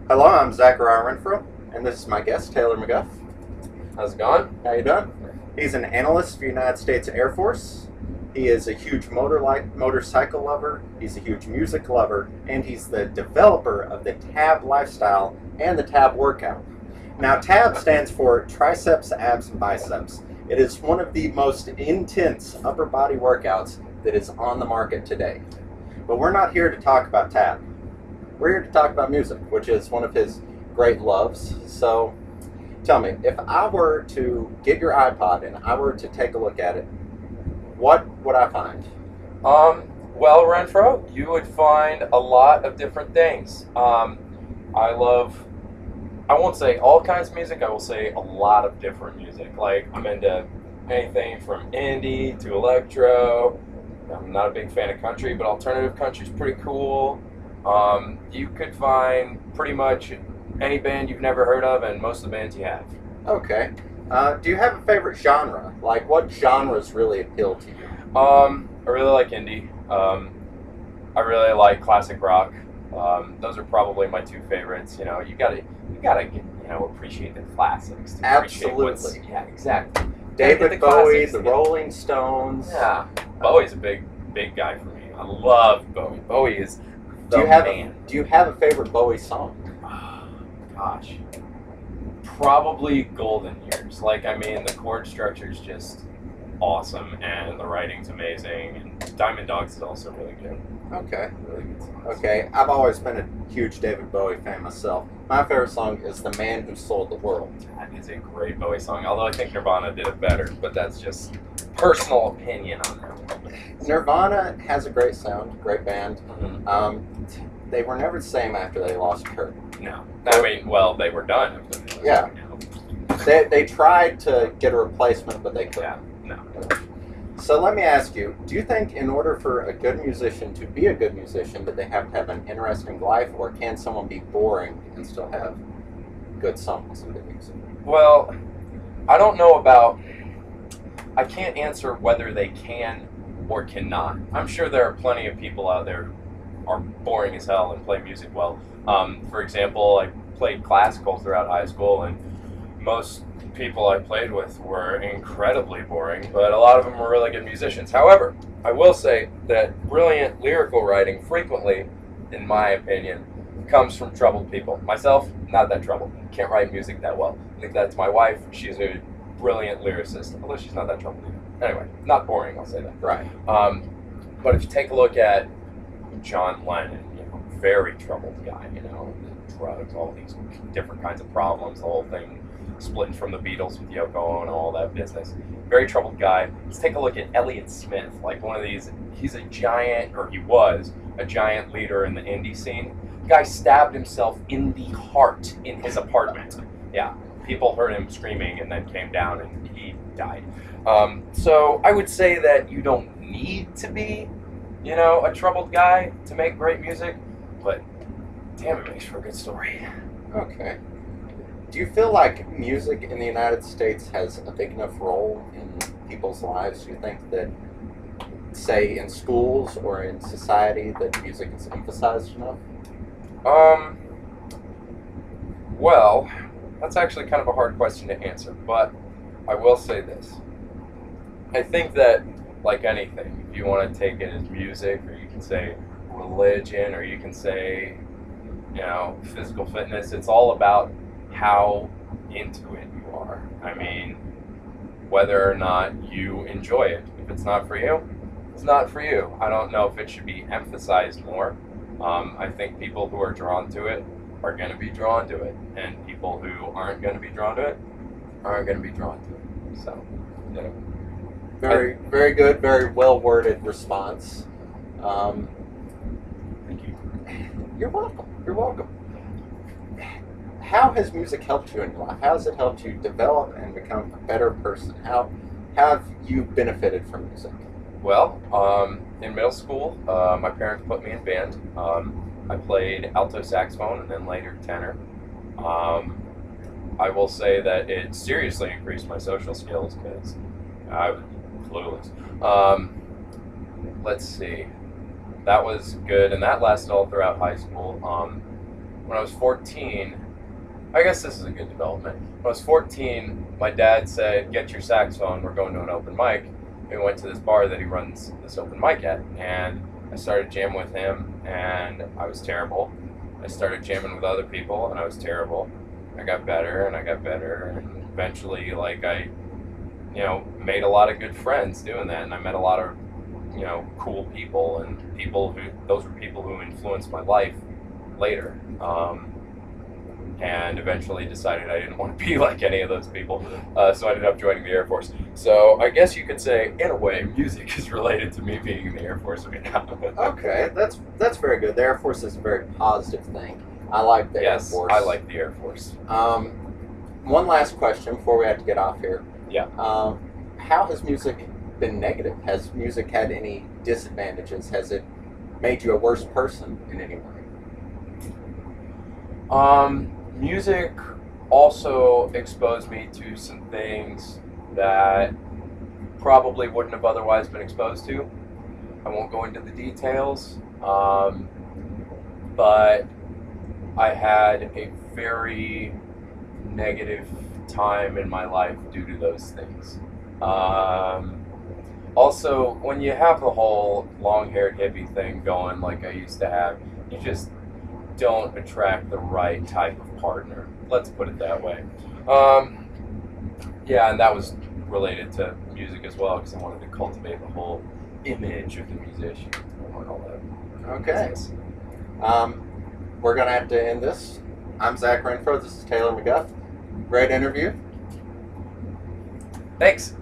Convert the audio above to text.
Hello, I'm Zachariah Renfro, and this is my guest, Taylor McGuff. How's it going? How you doing? He's an analyst for the United States Air Force. He is a huge motorcycle lover, he's a huge music lover, and he's the developer of the TAB lifestyle and the TAB workout. Now, TAB stands for Triceps, Abs, and Biceps. It is one of the most intense upper body workouts that is on the market today. But we're not here to talk about TAB. We're here to talk about music, which is one of his great loves. So, tell me, if I were to get your iPod and I were to take a look at it, what would I find? Well, Renfro, you would find a lot of different things. I won't say all kinds of music, I will say a lot of different music. Like, I'm into anything from indie to electro. I'm not a big fan of country, but alternative country is pretty cool. You could find pretty much any band you've never heard of and most of the bands you have. Okay. Do you have a favorite genre? Like, what genres really appeal to you? I really like indie. I really like classic rock. Those are probably my two favorites. You know, you gotta appreciate the classics. To Absolutely. Yeah, exactly. David Bowie, the Rolling Stones. Yeah, Bowie's a big guy for me. I love Bowie. Bowie is the man. Do you have a favorite Bowie song? Gosh, probably Golden Years. Like, I mean, the chord structure is just awesome, and the writing's amazing, and Diamond Dogs is also really good. Okay. Really good songs. Okay, I've always been a huge David Bowie fan myself. My favorite song is The Man Who Sold the World. That is a great Bowie song, although I think Nirvana did it better, but that's just personal opinion on that one. Nirvana has a great sound, great band. Mm-hmm. They were never the same after they lost Kurt. No. I mean, well, they were done. Yeah. They tried to get a replacement, but they couldn't. Yeah, no. So let me ask you, do you think in order for a good musician to be a good musician, that they have to have an interesting life, or can someone be boring and still have good songs and good music? Well, I don't know about... I can't answer whether they can or cannot. I'm sure there are plenty of people out there who are boring as hell and play music well. For example, I played classical throughout high school, and most people I played with were incredibly boring, but a lot of them were really good musicians. However, I will say that brilliant lyrical writing frequently, in my opinion, comes from troubled people. Myself, not that troubled. Can't write music that well. I think that's my wife. She's a brilliant lyricist, although she's not that troubled either. Anyway, not boring, I'll say that. Right. But if you take a look at John Lennon, very troubled guy, drugs, all these different kinds of problems, the whole thing splitting from the Beatles with Yoko Ono and all that business. Very troubled guy. Let's take a look at Elliott Smith, like one of these. He's a giant, or he was a giant leader in the indie scene. The guy stabbed himself in the heart in his apartment. Yeah, people heard him screaming and then came down and he died. So I would say that you don't need to be, a troubled guy to make great music, but damn, it makes for a good story. Okay. Do you feel like music in the United States has a big enough role in people's lives? Do you think that, say, in schools or in society, that music is emphasized enough? Well, that's actually kind of a hard question to answer, but I will say this. I think that, like anything, if you want to take it as music, or you can say religion, or you can say, physical fitness, it's all about how into it you are. I mean, whether or not you enjoy it. If it's not for you, it's not for you. I don't know if it should be emphasized more. I think people who are drawn to it are going to be drawn to it, and people who aren't going to be drawn to it aren't going to be drawn to it. So, Very, very good, very well worded response. Thank you. You're welcome. You're welcome. How has music helped you in your life? How has it helped you develop and become a better person? How have you benefited from music? Well, in middle school, my parents put me in band. I played alto saxophone and then later tenor. I will say that it seriously increased my social skills because I was clueless. Let's see. That was good, and that lasted all throughout high school. when I was 14, I guess this is a good development. When I was 14, my dad said, "Get your saxophone. We're going to an open mic." We went to this bar that he runs this open mic at, and I started jamming with him, and I was terrible. I started jamming with other people, and I was terrible. I got better, and I got better, and eventually, like, I, made a lot of good friends doing that, and I met a lot of, cool people, and those were people who influenced my life later. And eventually decided I didn't want to be like any of those people, so I ended up joining the Air Force. So I guess you could say, in a way, music is related to me being in the Air Force right now. Okay, that's very good. The Air Force is a very positive thing. I like the Air Force. I like the Air Force. One last question before we have to get off here. Yeah. How has music been negative? Has music had any disadvantages? Has it made you a worse person in any way? Music also exposed me to some things that probably wouldn't have otherwise been exposed to. I won't go into the details, but I had a very negative time in my life due to those things. Also, when you have the whole long-haired hippie thing going like I used to have, you just don't attract the right type of partner. Let's put it that way. Yeah, and that was related to music as well, because I wanted to cultivate the whole image of the musician and all that. Okay. Business. We're going to have to end this. I'm Zach Renfro. This is Taylor McGuff. Great interview. Thanks.